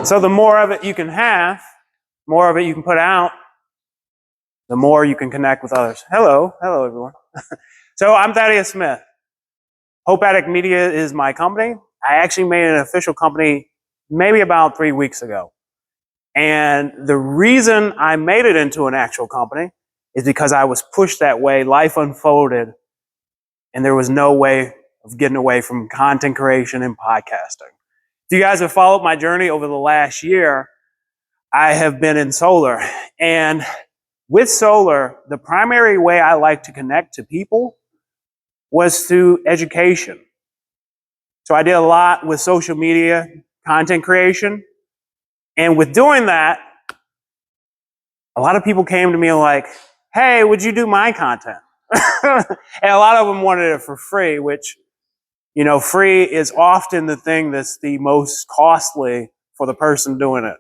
So the more of it you can have, more of it you can put out, the more you can connect with others. Hello everyone. So I'm Thaddeus Smith. Addict Media is my company. I actually made an official company maybe about 3 weeks ago. And the reason I made it into an actual company is because I was pushed that way. Life unfolded, and there was no way of getting away from content creation and podcasting. If you guys have followed my journey over the last year, I have been in solar. And with solar, the primary way I like to connect to people was through education. So I did a lot with social media, content creation. And with doing that, a lot of people came to me like, hey, would you do my content? And a lot of them wanted it for free, which, you know, free is often the thing that's the most costly for the person doing it.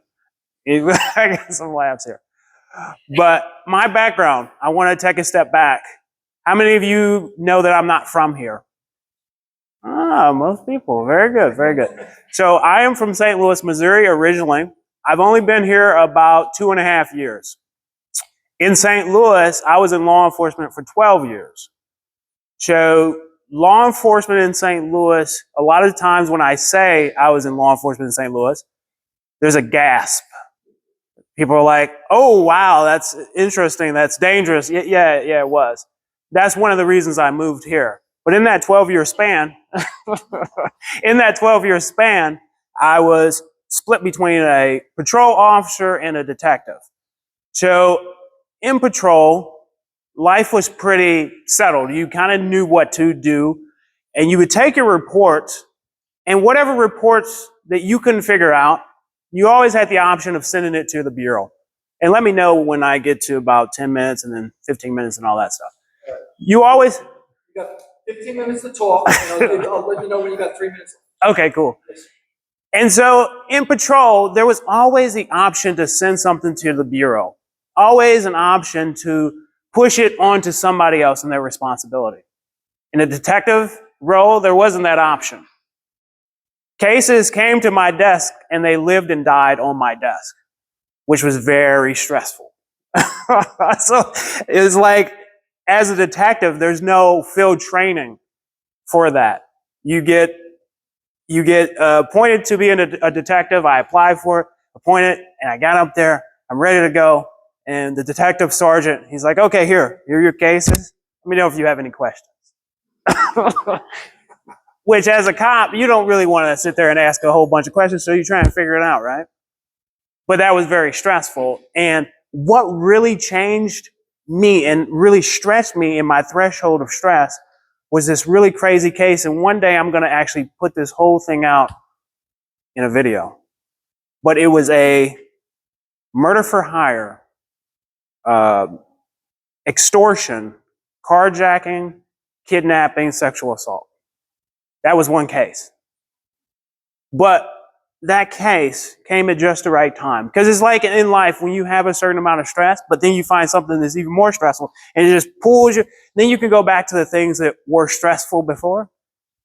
I got some laughs here. But my background, I want to take a step back. How many of you know that I'm not from here? Most people. Very good, very good. So I am from St. Louis, Missouri originally. I've only been here about 2.5 years. In St. Louis, I was in law enforcement for 12 years. So law enforcement in St. Louis, a lot of times when I say I was in law enforcement in St. Louis, there's a gasp. People are like, oh, wow, that's interesting. That's dangerous. Yeah, it was. That's one of the reasons I moved here. But in that 12-year span, I was split between a patrol officer and a detective. So in patrol, life was pretty settled. You kind of knew what to do, and you would take your reports, and whatever reports that you couldn't figure out, you always had the option of sending it to the bureau. And let me know when I get to about 10 minutes and then 15 minutes and all that stuff. You always... You got 15 minutes to talk, and I'll let you know when you got 3 minutes. Okay, cool. And so in patrol, there was always the option to send something to the bureau. Always an option to push it onto somebody else and their responsibility. In a detective role, there wasn't that option. Cases came to my desk and they lived and died on my desk, which was very stressful. So it was like, as a detective, there's no field training for that. You get appointed to be a detective. I applied for it, appointed, and I got up there. I'm ready to go. And the detective sergeant, he's like, okay, here are your cases. Let me know if you have any questions. Which, as a cop, you don't really want to sit there and ask a whole bunch of questions, so you try and figure it out, right? But that was very stressful. And what really changed me and really stretched me in my threshold of stress was this really crazy case. And one day I'm going to actually put this whole thing out in a video. But it was a murder for hire, extortion, carjacking, kidnapping, sexual assault. That was one case. But that case came at just the right time. Because it's like in life when you have a certain amount of stress, but then you find something that's even more stressful, and it just pulls you. Then you can go back to the things that were stressful before,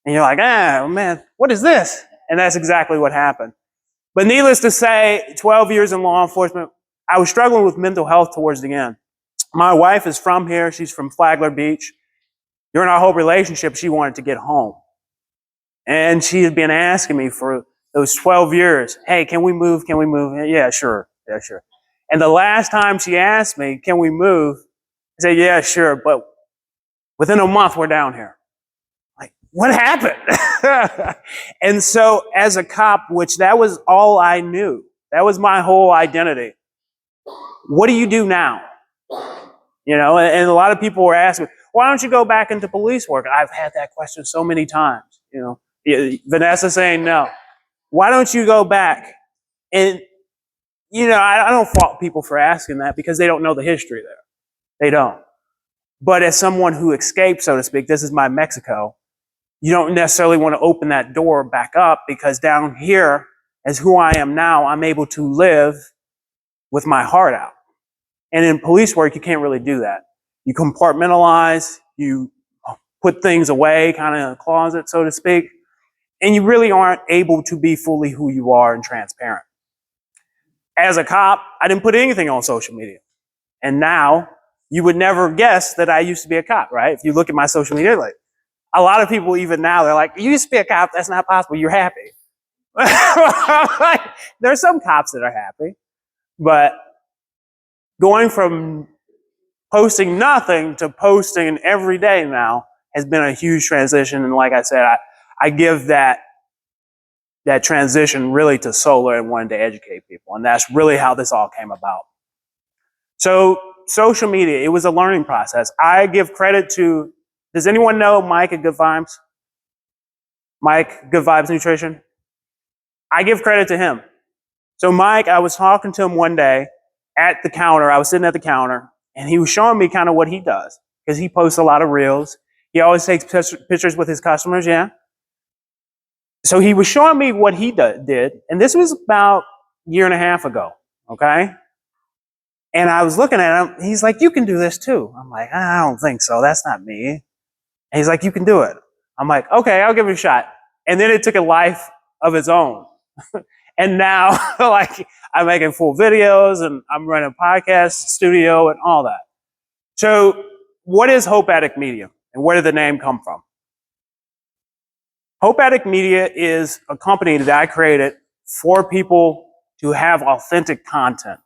and you're like, man, what is this? And that's exactly what happened. But needless to say, 12 years in law enforcement, I was struggling with mental health towards the end. My wife is from here. She's from Flagler Beach. During our whole relationship, she wanted to get home. And she had been asking me for those 12 years, hey, can we move? Can we move? Yeah, sure. And the last time she asked me, can we move? I said, yeah, sure. But within a month, we're down here. Like, what happened? And so as a cop, which that was all I knew, that was my whole identity. What do you do now? You know, and a lot of people were asking, why don't you go back into police work? I've had that question so many times, you know. Vanessa saying no. Why don't you go back? And, you know, I don't fault people for asking that because they don't know the history there. They don't. But as someone who escaped, so to speak, this is my Mexico, you don't necessarily want to open that door back up because down here, as who I am now, I'm able to live with my heart out. And in police work, you can't really do that. You compartmentalize, you put things away, kind of in a closet, so to speak. And you really aren't able to be fully who you are and transparent. As a cop, I didn't put anything on social media. And now you would never guess that I used to be a cop, right? If you look at my social media, like a lot of people even now, they're like, you used to be a cop. That's not possible. You're happy. Like, there's some cops that are happy, but going from posting nothing to posting every day now has been a huge transition. And like I said, I give that transition really to solar and wanting to educate people. And that's really how this all came about. So social media, it was a learning process. I give credit to, does anyone know Mike at Good Vibes? Mike, Good Vibes Nutrition? I give credit to him. So Mike, I was talking to him one day at the counter. I was sitting at the counter, and he was showing me kind of what he does, because he posts a lot of reels. He always takes pictures with his customers, yeah? So he was showing me what he did, and this was about a year and a half ago, okay? And I was looking at him. He's like, you can do this too. I'm like, I don't think so. That's not me. And he's like, you can do it. I'm like, okay, I'll give it a shot. And then it took a life of its own. And now, like, I'm making full videos, and I'm running a podcast studio and all that. So what is Hope Addict Media, and where did the name come from? Hope Addict Media is a company that I created for people to have authentic content.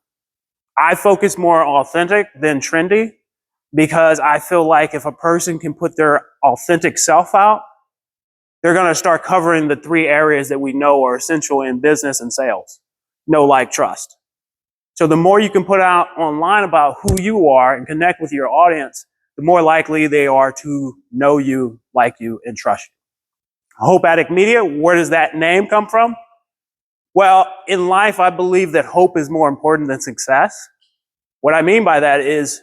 I focus more authentic than trendy, because I feel like if a person can put their authentic self out, they're going to start covering the 3 areas that we know are essential in business and sales: know, like, trust. So the more you can put out online about who you are and connect with your audience, the more likely they are to know you, like you, and trust you. Hope Addict Media, where does that name come from? Well, in life, I believe that hope is more important than success. What I mean by that is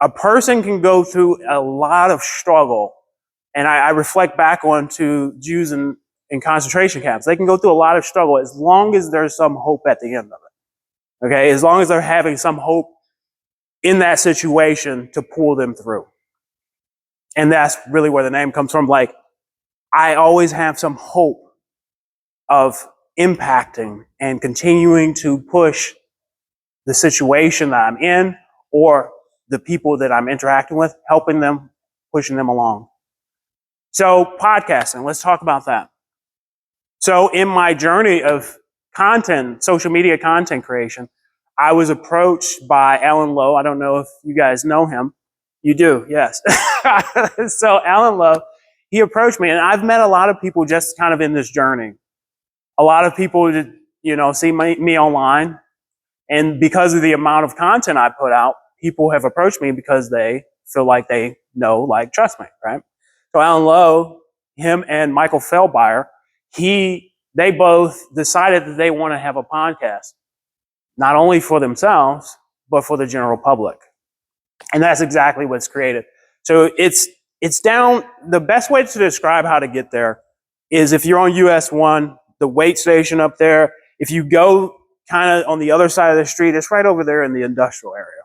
a person can go through a lot of struggle, and I reflect back on to Jews in concentration camps. They can go through a lot of struggle as long as there's some hope at the end of it. Okay, as long as they're having some hope in that situation to pull them through. And that's really where the name comes from. Like, I always have some hope of impacting and continuing to push the situation that I'm in, or the people that I'm interacting with, helping them, pushing them along. So podcasting, let's talk about that. So in my journey of content, social media content creation, I was approached by Alan Lowe. I don't know if you guys know him. You do, yes. So Alan Lowe, he approached me, and I've met a lot of people just kind of in this journey. A lot of people, see me online, and because of the amount of content I put out, people have approached me because they feel like they know, like, trust me, right? So Alan Lowe, him and Michael Feldbeyer, they both decided that they want to have a podcast, not only for themselves, but for the general public. And that's exactly what's created. So it's down, the best way to describe how to get there is if you're on US 1, the wait station up there, if you go kind of on the other side of the street, it's right over there in the industrial area.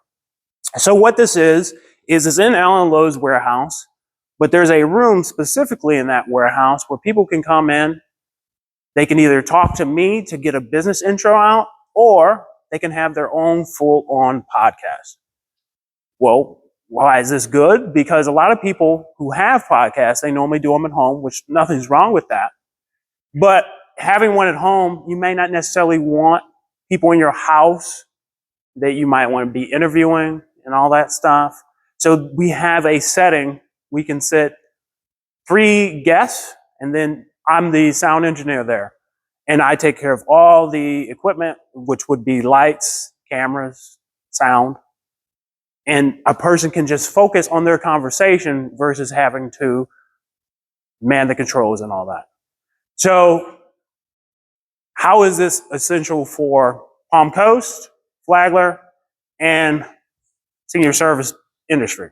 So what this is it's in Alan Lowe's warehouse, but there's a room specifically in that warehouse where people can come in. They can either talk to me to get a business intro out, or they can have their own full-on podcast. Well, why is this good? Because a lot of people who have podcasts, they normally do them at home, which nothing's wrong with that. But having one at home, you may not necessarily want people in your house that you might want to be interviewing and all that stuff. So we have a setting. We can sit 3 guests, and then I'm the sound engineer there. And I take care of all the equipment, which would be lights, cameras, sound. And a person can just focus on their conversation versus having to man the controls and all that. So how is this essential for Palm Coast, Flagler, and senior service industry?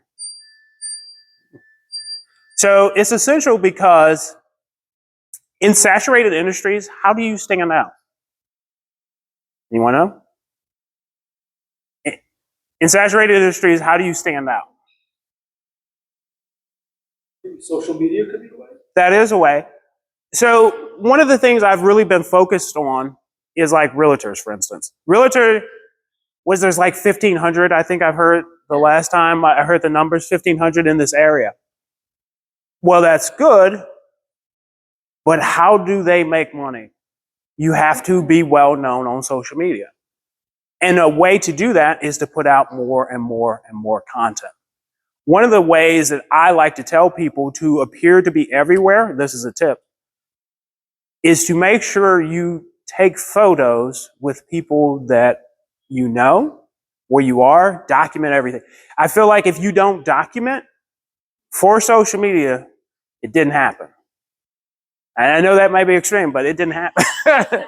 So it's essential because in saturated industries, how do you stand out? Anyone know? In saturated industries, how do you stand out? Maybe social media could be the way. That is a way. So one of the things I've really been focused on is like realtors, for instance. Realtor there's like 1,500, I think I've heard the last time I heard the numbers, 1,500 in this area. Well, that's good, but how do they make money? You have to be well known on social media. And a way to do that is to put out more and more and more content. One of the ways that I like to tell people to appear to be everywhere, this is a tip, is to make sure you take photos with people that you know, where you are, document everything. I feel like if you don't document for social media, it didn't happen. And I know that might be extreme, but it didn't happen. Okay.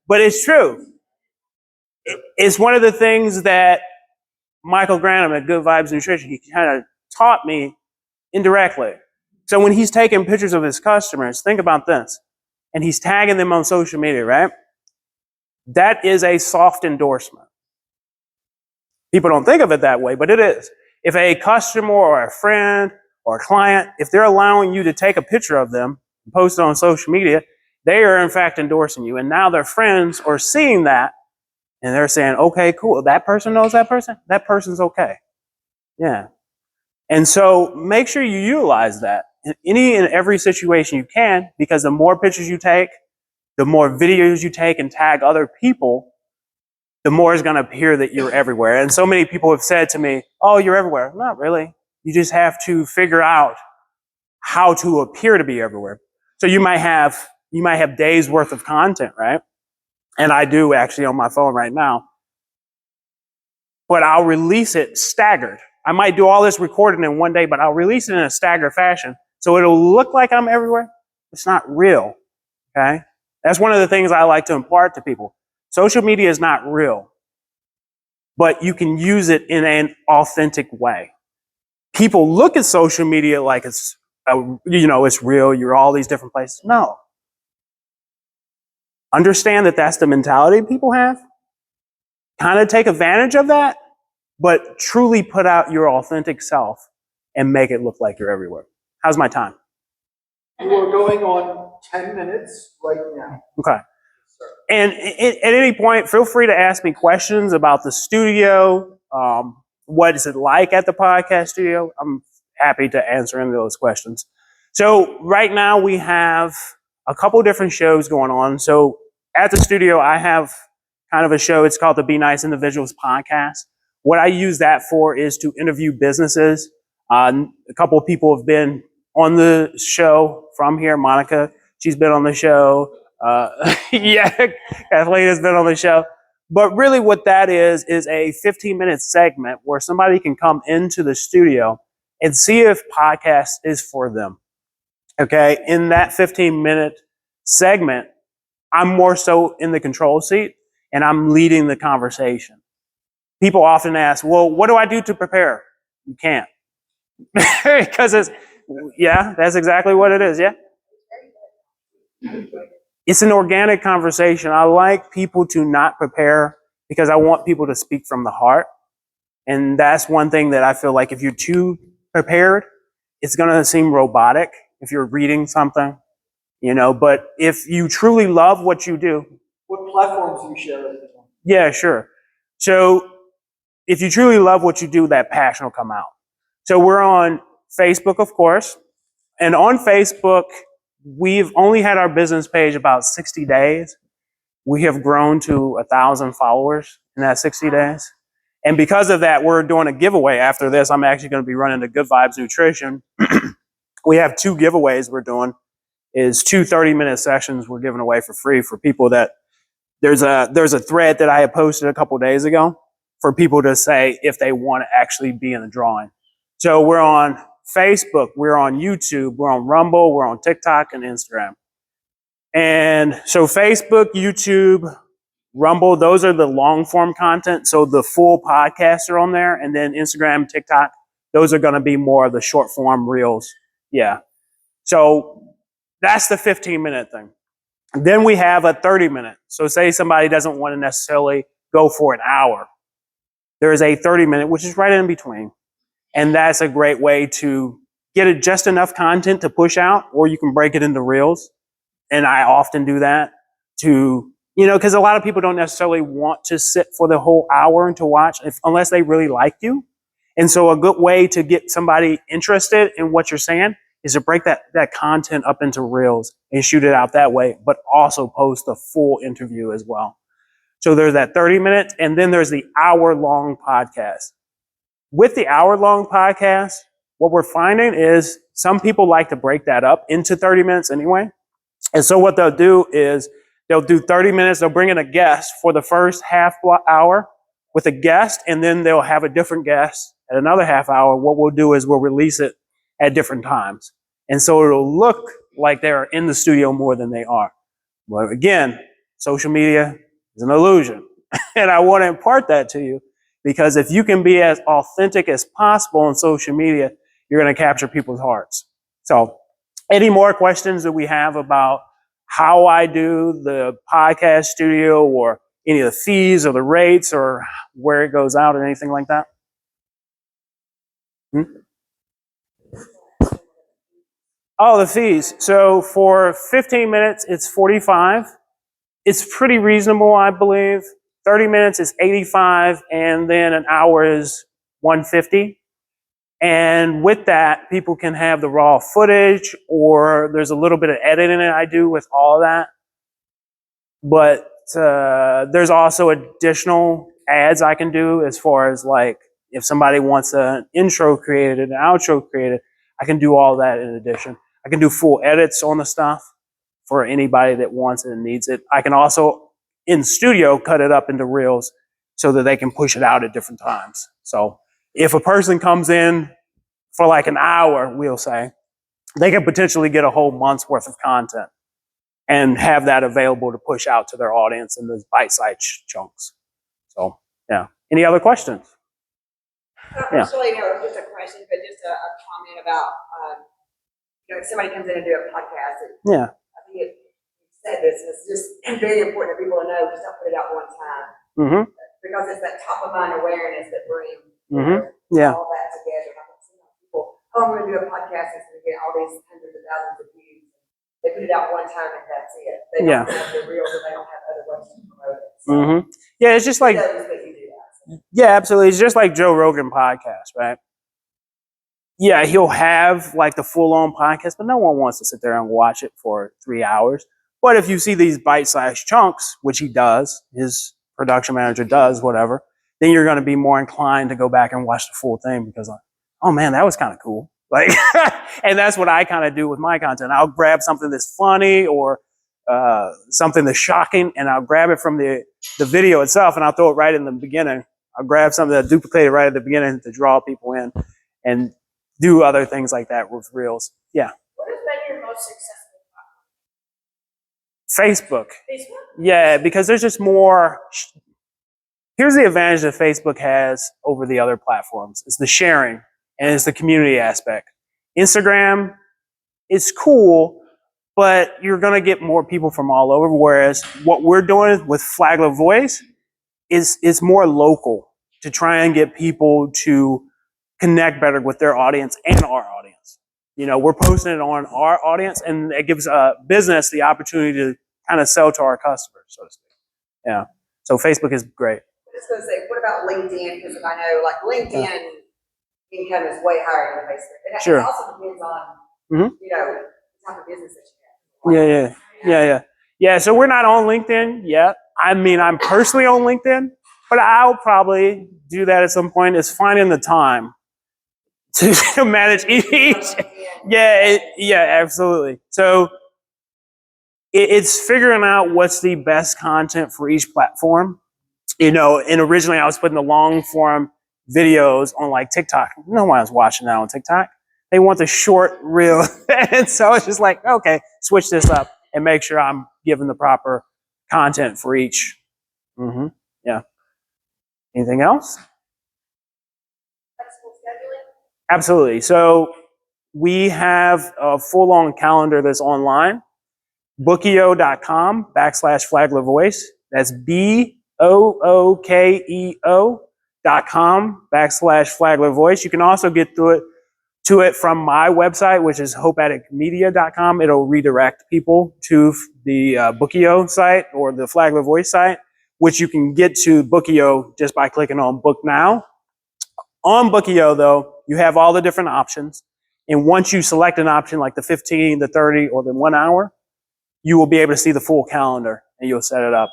But it's true. It's one of the things that Michael Granum at Good Vibes Nutrition, he kind of taught me indirectly. So when he's taking pictures of his customers, think about this, and he's tagging them on social media, right? That is a soft endorsement. People don't think of it that way, but it is. If a customer or a friend or a client, if they're allowing you to take a picture of them and post it on social media, they are in fact endorsing you. And now their friends are seeing that and they're saying, okay, cool. That person knows that person. That person's okay. Yeah. And so make sure you utilize that in any and every situation you can, because the more pictures you take, the more videos you take and tag other people, the more it's going to appear that you're everywhere. And so many people have said to me, oh, you're everywhere. Not really. You just have to figure out how to appear to be everywhere. So you might have days worth of content, right? And I do actually on my phone right now. But I'll release it staggered. I might do all this recording in one day, but I'll release it in a staggered fashion. So it'll look like I'm everywhere. It's not real. Okay? That's one of the things I like to impart to people. Social media is not real, but you can use it in an authentic way. People look at social media like it's real. You're all these different places. No. Understand that that's the mentality people have. Kind of take advantage of that, but truly put out your authentic self and make it look like you're everywhere. How's my time? You are going on 10 minutes right now. Okay. And at any point, feel free to ask me questions about the studio. What is it like at the podcast studio? I'm happy to answer any of those questions. So right now we have a couple different shows going on. So at the studio, I have kind of a show. It's called the Be Nice Individuals Podcast. What I use that for is to interview businesses. A couple of people have been on the show from here. Monica, she's been on the show. Yeah, Kathleen has been on the show. But really what that is a 15-minute segment where somebody can come into the studio and see if podcast is for them. Okay, in that 15-minute segment, I'm more so in the control seat and I'm leading the conversation. People often ask, well, what do I do to prepare? You can't. Because that's exactly what it is, yeah? It's an organic conversation. I like people to not prepare because I want people to speak from the heart. And that's one thing that I feel like if you're too prepared, it's going to seem robotic if you're reading something, but if you truly love what you do. What platforms do you share everything on? Yeah, sure. So if you truly love what you do, that passion will come out. So we're on Facebook, of course. And on Facebook, we've only had our business page about 60 days. We have grown to 1,000 followers in that 60 days. And because of that, we're doing a giveaway after this. I'm actually going to be running the Good Vibes Nutrition. We have 2 giveaways we're doing. Is 2 30-minute sessions we're giving away for free for people that there's a thread that I had posted a couple days ago for people to say if they want to actually be in the drawing. So we're on Facebook, we're on YouTube, we're on Rumble, we're on TikTok and Instagram. And so Facebook, YouTube, Rumble, those are the long form content. So the full podcasts are on there. And then Instagram, TikTok, those are going to be more of the short form reels. Yeah. So that's the 15-minute thing. Then we have a 30-minute. So say somebody doesn't want to necessarily go for an hour. There is a 30-minute, which is right in between. And that's a great way to get just enough content to push out, or you can break it into reels. And I often do that to, because a lot of people don't necessarily want to sit for the whole hour and to watch unless they really like you. And so a good way to get somebody interested in what you're saying is to break that content up into reels and shoot it out that way, but also post a full interview as well. So there's that 30 minutes, and then there's the hour-long podcast. With the hour-long podcast, what we're finding is some people like to break that up into 30 minutes anyway. And so what they'll do is they'll do 30 minutes, they'll bring in a guest for the first half hour with a guest, and then they'll have a different guest at another half hour. What we'll do is we'll release it at different times. And so it'll look like they're in the studio more than they are. But again, social media is an illusion. And I want to impart that to you because if you can be as authentic as possible on social media, you're going to capture people's hearts. So any more questions that we have about how I do the podcast studio or any of the fees or the rates or where it goes out or anything like that? Oh, the fees. So for 15 minutes, it's $45. It's pretty reasonable, I believe. 30 minutes is $85, and then an hour is $150. And with that, people can have the raw footage, or there's a little bit of editing that I do with all of that. But there's also additional ads I can do as far as like if somebody wants an intro created, an outro created, I can do all that in addition. I can do full edits on the stuff for anybody that wants it and needs it. I can also, in studio, cut it up into reels so that they can push it out at different times. So if a person comes in for like an hour, we'll say, they can potentially get a whole month's worth of content and have that available to push out to their audience in those bite-sized chunks. So, yeah. Any other questions? Actually, no, just a question, but just a comment about, if somebody comes in and do a podcast. Yeah. I think it said this, it's just very important for people to know, just don't put it out one time. Mm-hmm. Because it's that top of mind awareness that brings Yeah. all that together. I think sometimes people, I'm going to do a podcast and so get all these hundreds of thousands of views. They put it out one time and that's it. They don't have the reels or they don't have other ways to promote it. So Yeah, it's just like, that you do that. So. yeah, absolutely. It's just like Joe Rogan podcast, right? Yeah, he'll have like the full-on podcast, but no one wants to sit there and watch it for 3 hours. But if you see these bite-sized chunks, which he does, his production manager does, whatever, then you're going to be more inclined to go back and watch the full thing because, oh man, that was kind of cool. Like, and that's what I kind of do with my content. I'll grab something that's funny or something that's shocking, and I'll grab it from the video itself, and I'll throw it right in the beginning. I'll grab something that duplicated right at the beginning to draw people in, and do other things like that with reels. Yeah. What has been your most successful Facebook. Facebook? Yeah, because there's just more. Here's the advantage that Facebook has over the other platforms. It's the sharing and it's the community aspect. Instagram is cool, but you're going to get more people from all over. Whereas what we're doing with Flagler Voice is more local to try and get people to connect better with their audience and our audience. We're posting it on our audience, and it gives a business the opportunity to kind of sell to our customers, so to speak. Yeah. So Facebook is great. I was going to say, what about LinkedIn? Because I know, like, LinkedIn income is way higher than Facebook. And Sure. It also depends on, the type of business that you have. Yeah, so we're not on LinkedIn yet. I mean, I'm personally on LinkedIn, but I'll probably do that at some point. It's finding the time to manage each. Yeah, absolutely. So it's figuring out what's the best content for each platform. And originally I was putting the long form videos on like TikTok. No one was watching that on TikTok. They want the short reel. And so it's just like, okay, switch this up and make sure I'm giving the proper content for each. Yeah. Anything else? Absolutely. So we have a full-on calendar that's online. Bookeo.com/Flagler Voice. That's BOOKEO.com/Flagler Voice. You can also get through it to it from my website, which is hopeaddictmedia.com. It'll redirect people to the Bookio site or the Flagler Voice site, which you can get to Bookio just by clicking on Book Now. On Bookio, though, you have all the different options. And once you select an option like the 15, the 30, or the 1 hour, you will be able to see the full calendar and you'll set it up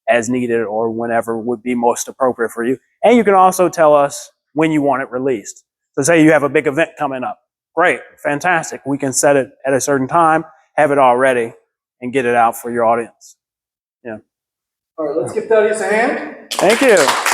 as needed or whenever would be most appropriate for you. And you can also tell us when you want it released. So say you have a big event coming up. Great, fantastic. We can set it at a certain time, have it all ready, and get it out for your audience. Yeah. All right, let's give Thaddeus a hand. Thank you.